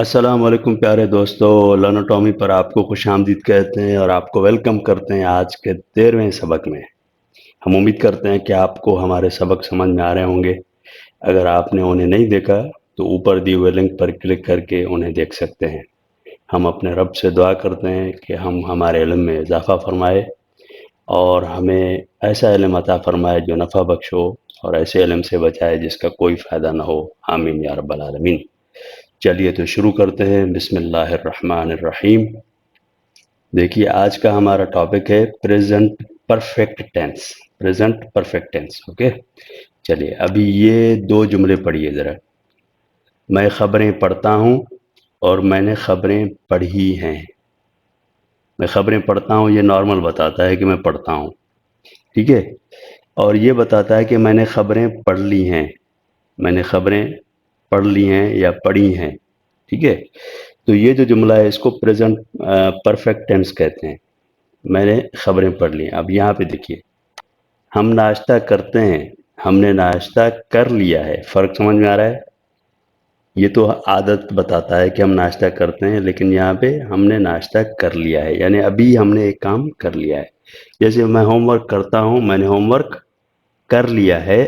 अस्सलाम वालेकुम प्यारे दोस्तों, लर्नटॉमी पर आपको खुशामदीद कहते हैं और आपको वेलकम करते हैं आज के 13वें सबक में। हम उम्मीद करते हैं कि आपको हमारे सबक समझ में आ रहे होंगे। अगर आपने उन्हें नहीं देखा तो ऊपर दिए हुए लिंक पर क्लिक करके उन्हें देख सकते हैं। हम अपने रब से दुआ करते हैं कि हम हमारे इल्म में इजाफ़ा फरमाए और हमें ऐसा इल्म अता फरमाए जो नफ़ा बख्श हो और ऐसे इल्म से बचाए जिसका कोई फ़ायदा ना हो। आमीन या रब्बल आलमीन। चलिए तो शुरू करते हैं। बिस्मिल्लाहिर्रहमानिर्रहीम। देखिए आज का हमारा टॉपिक है present perfect tense. Present perfect tense, okay. चलिए अभी ये दो जुमले पढ़िए ज़रा। मैं खबरें पढ़ता हूँ और मैंने खबरें पढ़ी हैं। मैं खबरें पढ़ता हूँ ये नॉर्मल बताता है कि मैं पढ़ता हूँ, ठीक है। और ये बताता है कि मैंने खबरें पढ़ ली हैं। मैंने खबरें पढ़ ली हैं या पढ़ी हैं, ठीक है। तो ये जो जुमला है इसको प्रेजेंट परफेक्ट टेंस कहते हैं। मैंने खबरें पढ़ ली। अब यहाँ पे देखिए, हम नाश्ता करते हैं, हमने नाश्ता कर लिया है। फ़र्क समझ में आ रहा है? ये तो आदत बताता है कि हम नाश्ता करते हैं, लेकिन यहाँ पे हमने नाश्ता कर लिया है, यानी अभी हमने एक काम कर लिया है। जैसे मैं होमवर्क करता हूँ, मैंने होमवर्क कर लिया है,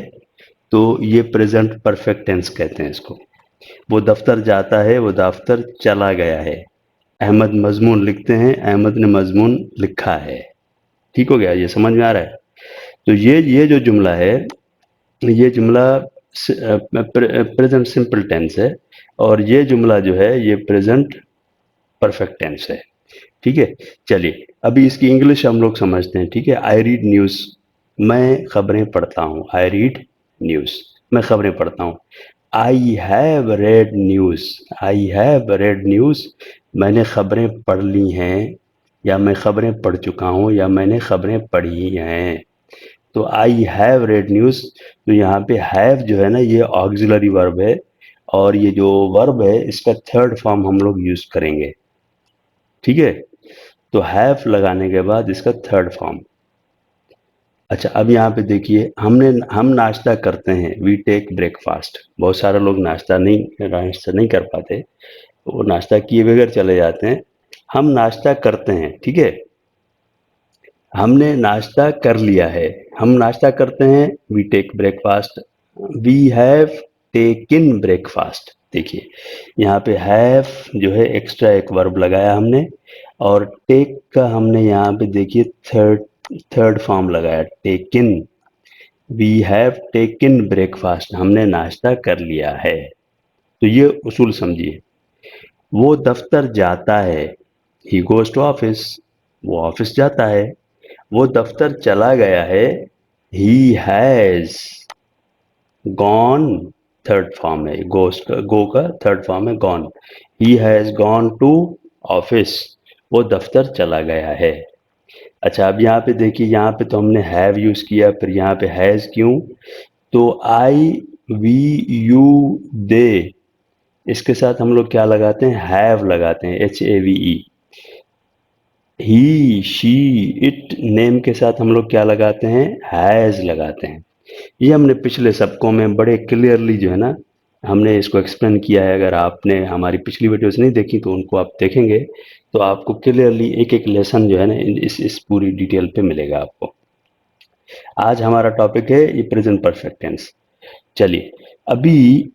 तो ये प्रेजेंट परफेक्ट टेंस कहते हैं इसको। वो दफ्तर जाता है, वो दफ्तर चला गया है। अहमद मजमून लिखते हैं, अहमद ने मजमून लिखा है। ठीक हो गया? ये समझ में आ रहा है? तो ये जो जुमला है, ये जुमला प्रेजेंट सिंपल टेंस है और ये जुमला जो है ये प्रेजेंट परफेक्ट टेंस है, ठीक है। चलिए अभी इसकी इंग्लिश हम लोग समझते हैं, ठीक है। आई रीड न्यूज़, मैं खबरें पढ़ता हूँ। आई रीड न्यूज़, मैं खबरें पढ़ता हूँ। I have read news, I have read news, मैंने खबरें पढ़ ली हैं या मैं खबरें पढ़ चुका हूँ या मैंने खबरें पढ़ी हैं। तो आई हैव रेड न्यूज़, तो यहाँ पे हैव जो है ना ये ऑक्सिलरी वर्ब है और ये जो वर्ब है इसका थर्ड फॉर्म हम लोग यूज करेंगे, ठीक है। तो हैव लगाने के बाद इसका थर्ड फॉर्म। अच्छा अब यहाँ पे देखिए, हम नाश्ता करते हैं, वी टेक ब्रेकफास्ट। बहुत सारे लोग नाश्ता नहीं कर पाते, वो नाश्ता किए बगैर चले जाते हैं। हम नाश्ता करते हैं, ठीक है। हमने नाश्ता कर लिया है, हम नाश्ता करते हैं, we take breakfast. We have taken breakfast. देखिए यहाँ पे हैव जो है एक्स्ट्रा एक वर्ब लगाया हमने और टेक का हमने यहाँ पे देखिए थर्ड फॉर्म लगाया, taken. We have taken breakfast, हमने नाश्ता कर लिया है। तो ये उसूल समझिए। वो दफ्तर जाता है, ही गोज टू ऑफिस, वो ऑफिस जाता है। वो दफ्तर चला गया है, he has gone, third form है, गो का थर्ड फॉर्म है gone. He has gone to office, वो दफ्तर चला गया है। अच्छा अब यहाँ पे देखिए, यहाँ पे तो हमने हैव यूज किया, फिर यहाँ पे हैज क्यों? तो आई, वी, यू, दे, इसके साथ हम लोग क्या लगाते हैं? हैव लगाते हैं, HAVE। He, she, it, name के साथ हम लोग क्या लगाते हैं? हैज लगाते हैं। ये हमने पिछले सबकों में बड़े क्लियरली जो है ना हमने इसको एक्सप्लेन किया है। अगर आपने हमारी पिछली वीडियोस नहीं देखी तो उनको आप देखेंगे तो आपको क्लियरली एक एक लेसन जो है ना इस पूरी डिटेल पे मिलेगा आपको। आज हमारा टॉपिक है ये प्रेजेंट परफेक्ट टेंस। चलिए अभी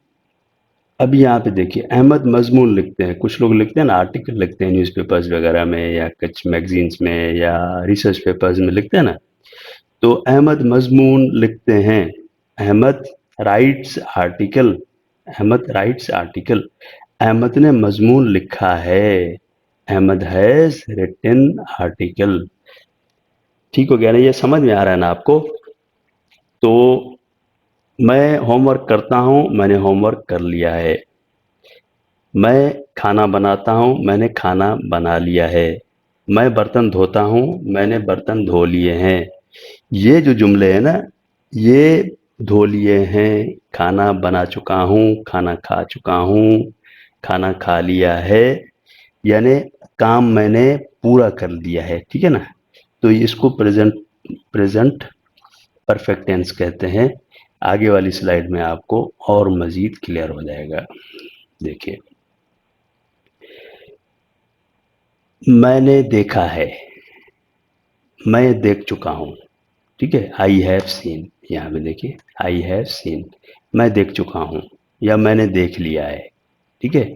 अभी यहाँ पे देखिए, अहमद मजमून लिखते हैं। कुछ लोग लिखते हैं ना, आर्टिकल लिखते हैं न्यूज़पेपर्स वगैरह में या कुछ मैगजीन्स में या रिसर्च पेपर्स में लिखते हैं ना। तो अहमद मजमून लिखते हैं, Ahmad writes article, Ahmad writes article, Ahmad ने मजमून लिखा है, अहमद हैज रिटन आर्टिकल। ठीक हो गया ना? ये समझ में आ रहा है ना आपको? तो मैं होमवर्क करता हूँ, मैंने होमवर्क कर लिया है। मैं खाना बनाता हूँ, मैंने खाना बना लिया है। मैं बर्तन धोता हूँ, मैंने बर्तन धो लिए हैं। ये जो जुमले हैं ना, ये धो लिए हैं, खाना बना चुका हूँ, खाना खा चुका हूँ, खाना खा लिया है, यानी काम मैंने पूरा कर लिया है, ठीक है ना। तो इसको प्रेजेंट परफेक्ट टेंस कहते हैं। आगे वाली स्लाइड में आपको और मज़ीद क्लियर हो जाएगा। देखिए मैंने देखा है, मैं देख चुका हूँ। ठीक है, आई हैव सीन, यहाँ पे देखिए, आई हैव सीन, मैं देख चुका हूँ या मैंने देख लिया है। ठीक है,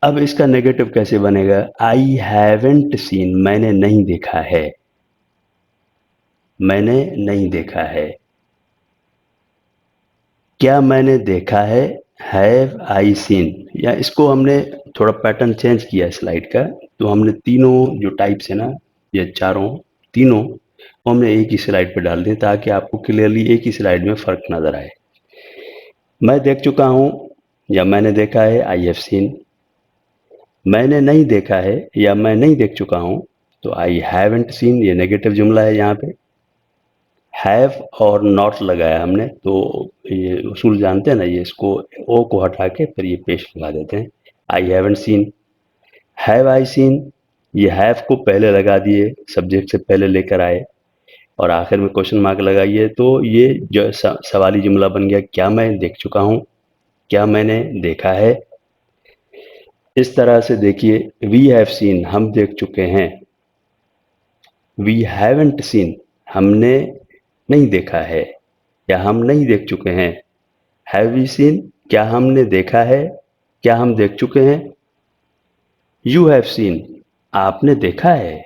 अब इसका नेगेटिव कैसे बनेगा? आई हैवेंट सीन, मैंने नहीं देखा है, मैंने नहीं देखा है। क्या मैंने देखा है? हैव आई सीन, या इसको हमने थोड़ा पैटर्न चेंज किया है स्लाइड का, तो हमने तीनों जो टाइप्स है ना, ये चारों, तीनों वो हमने एक ही स्लाइड पे डाल दिए ताकि आपको क्लियरली एक ही स्लाइड में फर्क नजर आए। मैं देख चुका हूं या मैंने देखा है, आई हैव सीन। मैंने नहीं देखा है या मैं नहीं देख चुका हूं, तो आई हैवंट सीन, ये नेगेटिव जुमला है। यहाँ पे हैव और नॉट लगाया हमने, तो ये उसूल जानते हैं ना, ये इसको ओ को हटा के फिर ये पेश लगा देते हैं। I haven't seen, have I seen, ये हैव को पहले लगा दिए, सब्जेक्ट से पहले लेकर आए और आखिर में क्वेश्चन मार्क लगाइए, तो ये जो सवाली जुमला बन गया, क्या मैं देख चुका हूँ, क्या मैंने देखा है। इस तरह से देखिए, वी हैव सीन, हम देख चुके हैं। वी हैवंट सीन, हमने नहीं देखा है या हम नहीं देख चुके हैं। हैव वी सीन, क्या हमने देखा है, क्या हम देख चुके हैं। यू हैव सीन, आपने देखा है।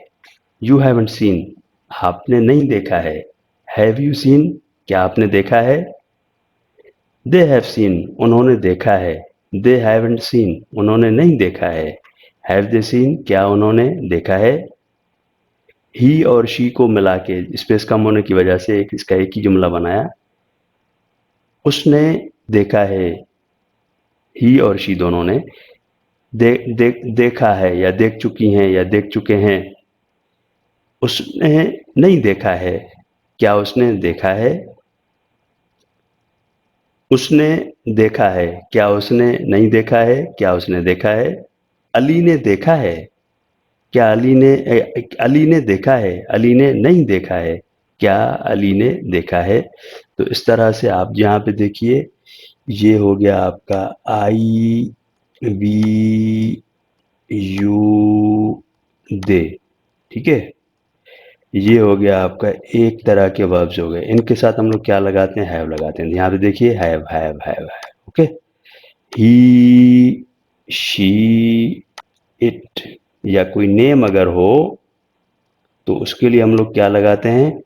यू हैवंट सीन, आपने नहीं देखा है। हैव यू सीन, क्या आपने देखा है। दे हैव सीन, उन्होंने देखा है। दे हैवंट सीन, उन्होंने नहीं देखा है। हैव दे सीन, क्या उन्होंने देखा है। ही और शी को मिला के स्पेस कम होने की वजह से इसका एक ही जुमला बनाया। उसने देखा है, ही और शी दोनों ने देखा है या देख चुकी हैं या देख चुके हैं। उसने नहीं देखा है, क्या उसने देखा है। उसने देखा है, क्या उसने नहीं देखा है, क्या उसने देखा है। अली ने देखा है, क्या अली ने देखा है, अली ने नहीं देखा है, क्या अली ने देखा है। तो इस तरह से आप यहाँ पे देखिए, ये हो गया आपका आई वी यू दे। ठीक है, ये हो गया आपका एक तरह के वर्ब्स हो गए। इनके साथ हम लोग क्या लगाते हैं? हैव लगाते हैं। यहाँ पे देखिए, have have have have. Okay, he she it, या कोई नेम अगर हो तो उसके लिए हम लोग क्या लगाते हैं?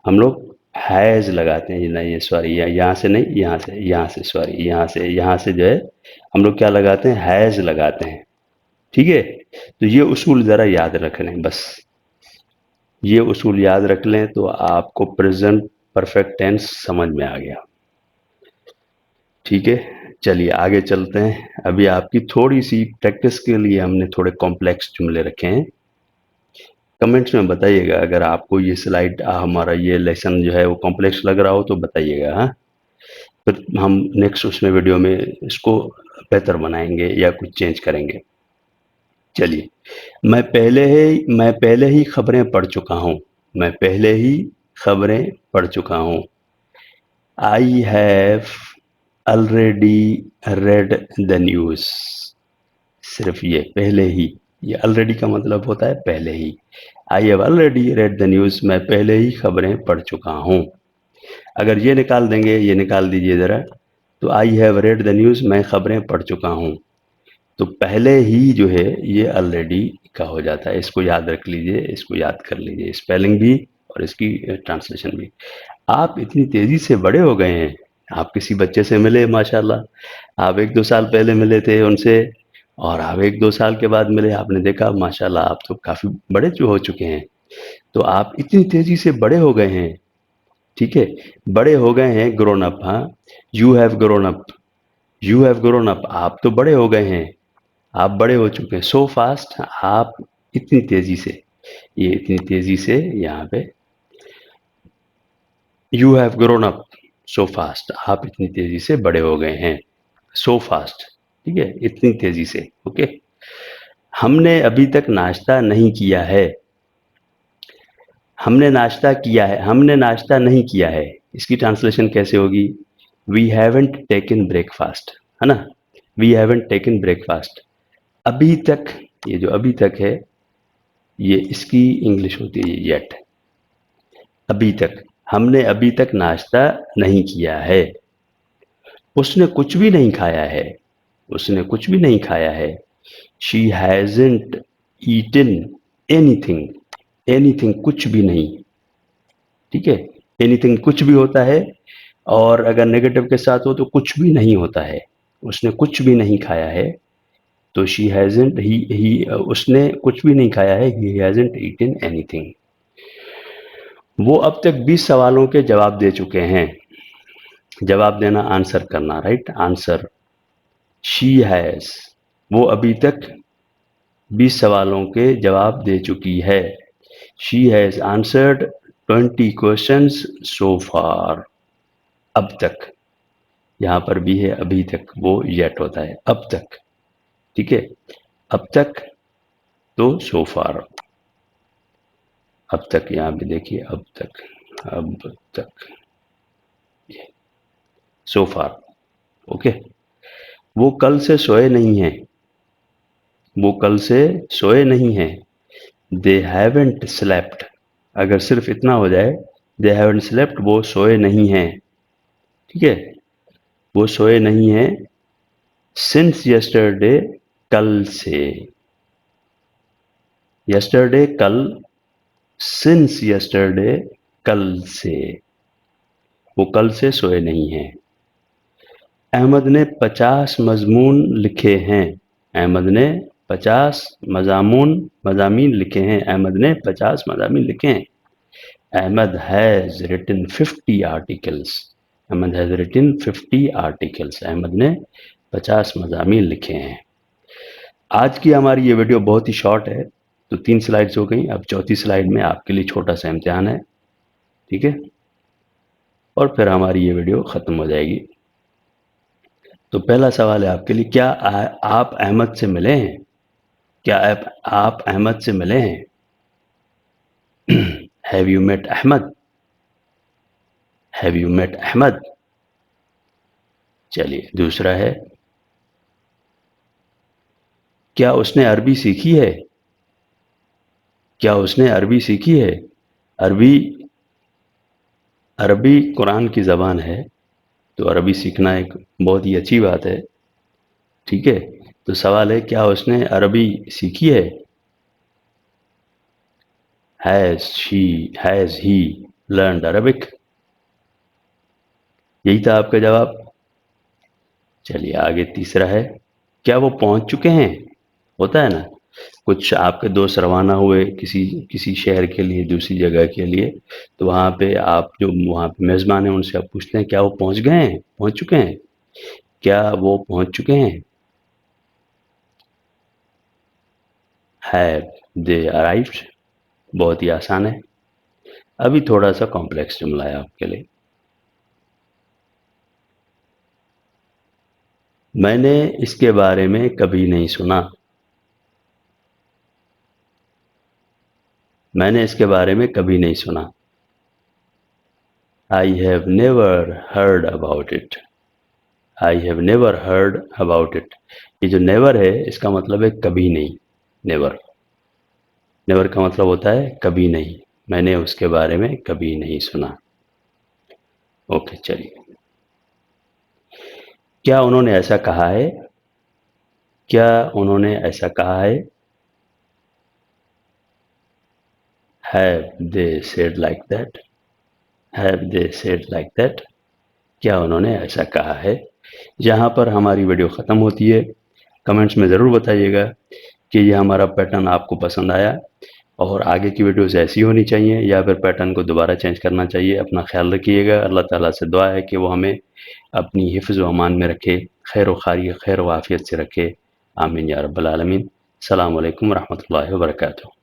हम लोग हैज लगाते हैं। नहीं, ये सॉरी, यहाँ से नहीं, यहाँ से, यहाँ से, सॉरी, यहाँ से जो है हम लोग क्या लगाते हैं? हैज लगाते हैं। ठीक है, तो ये उसूल ज़रा याद रख लें बस। ये उसूल याद रख लें तो आपको प्रेजेंट परफेक्ट टेंस समझ में आ गया। ठीक है, चलिए आगे चलते हैं। अभी आपकी थोड़ी सी प्रैक्टिस के लिए हमने थोड़े कॉम्प्लेक्स जुमले रखे हैं। कमेंट्स में बताइएगा अगर आपको ये स्लाइड हमारा ये लेसन जो है वो कॉम्प्लेक्स लग रहा हो तो बताइएगा। हाँ, फिर हम नेक्स्ट उसमें वीडियो में इसको बेहतर बनाएंगे या कुछ चेंज करेंगे। चलिए, मैं पहले ही खबरें पढ़ चुका हूँ। मैं पहले ही खबरें पढ़ चुका हूँ। आई have already read the news. सिर्फ ये पहले ही, ये ऑलरेडी का मतलब होता है पहले ही। I have already read the news, मैं पहले ही खबरें पढ़ चुका हूँ। अगर ये निकाल देंगे, ये निकाल दीजिए ज़रा, तो I have read the news, मैं खबरें पढ़ चुका हूँ। तो पहले ही जो है ये ऑलरेडी का हो जाता है। इसको याद रख लीजिए, इसको याद कर लीजिए, स्पेलिंग भी और इसकी ट्रांसलेशन भी। आप इतनी तेज़ी से बड़े हो गए हैं। आप किसी बच्चे से मिले माशाल्लाह, आप 1-2 साल पहले मिले थे उनसे, और आप 1-2 साल के बाद मिले, आपने देखा माशाल्लाह आप तो काफ़ी बड़े जो हो चुके हैं। तो आप इतनी तेज़ी से बड़े हो गए हैं। ठीक है, बड़े हो गए हैं, ग्रोन अप। हाँ, you have grown up, you have grown up, आप तो बड़े हो गए हैं, आप बड़े हो चुके हैं। सो फास्ट, आप इतनी तेज़ी से, ये इतनी तेज़ी से यहाँ पे you have grown up so fast, आप इतनी तेज़ी से बड़े हो गए हैं। सो फास्ट, ठीक है, इतनी तेज़ी से। ओके, हमने अभी तक नाश्ता नहीं किया है। हमने नाश्ता किया है, हमने नाश्ता नहीं किया है, इसकी ट्रांसलेशन कैसे होगी? वी हैवेंट टेकन ब्रेकफास्ट, है ना। वी हैवेंट टेकन ब्रेकफास्ट, अभी तक ये जो अभी तक है, ये इसकी इंग्लिश होती है येट। अभी तक, हमने अभी तक नाश्ता नहीं किया है। उसने कुछ भी नहीं खाया है। उसने कुछ भी नहीं खाया है। She hasn't eaten anything. Anything कुछ भी नहीं। ठीक है, एनीथिंग कुछ भी होता है, और अगर नेगेटिव के साथ हो तो कुछ भी नहीं होता है। उसने कुछ भी नहीं खाया है, तो शी हैजंट ही उसने कुछ भी नहीं खाया है, ही हैजंट ईटन एनीथिंग। वो अब तक 20 सवालों के जवाब दे चुके हैं। जवाब देना, आंसर करना, राइट, आंसर। शी हैज, वो अभी तक 20 सवालों के जवाब दे चुकी है। She has answered 20 questions so far. अब तक, यहां पर भी है अभी तक, वो येट होता है, अब तक। ठीक है, अब तक तो सो फार। अब तक, यहां भी देखिए, अब तक, अब तक, सो फार। ओके। वो कल से सोए नहीं हैं। वो कल से सोए नहीं हैं। दे हैवेंट स्लेप्ट। अगर सिर्फ इतना हो जाए, दे हैवेंट स्लेप्ट, वो सोए नहीं हैं। ठीक है, वो सोए नहीं हैं सिंस यस्टरडे, कल से। यस्टरडे कल, सिंस यस्टरडे कल से, वो कल से सोए नहीं हैं। अहमद ने 50 मजमून लिखे हैं। अहमद ने 50 मजामीन लिखे हैं। अहमद ने 50 मजामीन लिखे हैं। Ahmad has written 50 articles. Ahmad has written 50 articles. Ahmad ने 50 मजामीन लिखे हैं। आज की हमारी ये वीडियो बहुत ही शॉर्ट है, तो 3 स्लाइड्स हो गई। अब चौथी स्लाइड में आपके लिए छोटा सा इम्तिहान है। ठीक है, और फिर हमारी ये वीडियो ख़त्म हो जाएगी। तो पहला सवाल है आपके लिए, क्या आप अहमद से मिले हैं? क्या आप अहमद से मिले हैं? Have you met Ahmad? Have you met Ahmad? चलिए, दूसरा है, क्या उसने अरबी सीखी है? क्या उसने अरबी सीखी है? अरबी, अरबी कुरान की ज़बान है, तो अरबी सीखना एक बहुत ही अच्छी बात है। ठीक है, तो सवाल है, क्या उसने अरबी सीखी है? Has he learned Arabic? यही था आपका जवाब। चलिए आगे, तीसरा है, क्या वो पहुंच चुके हैं? होता है ना, कुछ आपके दोस्त रवाना हुए किसी किसी शहर के लिए, दूसरी जगह के लिए, तो वहाँ पे आप जो वहाँ पे मेज़बान हैं उनसे आप पूछते हैं, क्या वो पहुँच गए हैं, पहुँच चुके हैं? क्या वो पहुँच चुके हैं? Have they arrived? बहुत ही आसान है। अभी थोड़ा सा कॉम्प्लेक्स जुमला है आपके लिए। मैंने इसके बारे में कभी नहीं सुना। मैंने इसके बारे में कभी नहीं सुना। I have never heard about it. I have never heard about it. ये जो नेवर है, इसका मतलब है कभी नहीं। नेवर, नेवर का मतलब होता है कभी नहीं। मैंने उसके बारे में कभी नहीं सुना। ओके, चलिए, क्या उन्होंने ऐसा कहा है? क्या उन्होंने ऐसा कहा है? Have they said like that? Have they said like that? क्या उन्होंने ऐसा कहा है? यहाँ पर हमारी वीडियो ख़त्म होती है। कमेंट्स में ज़रूर बताइएगा कि ये हमारा पैटर्न आपको पसंद आया, और आगे की वीडियोस ऐसी होनी चाहिए, या फिर पैटर्न को दोबारा चेंज करना चाहिए। अपना ख्याल रखिएगा। अल्लाह ताला से दुआ है कि वो हमें अपनी हिफ्ज़ व अमान में रखे, खैर व खारी, खैर व आफ़ियत से रखे। आमीन या रब्बल आलमीन। अस्सलामु अलैकुम व रहमतुल्लाहि व बरकातुहू।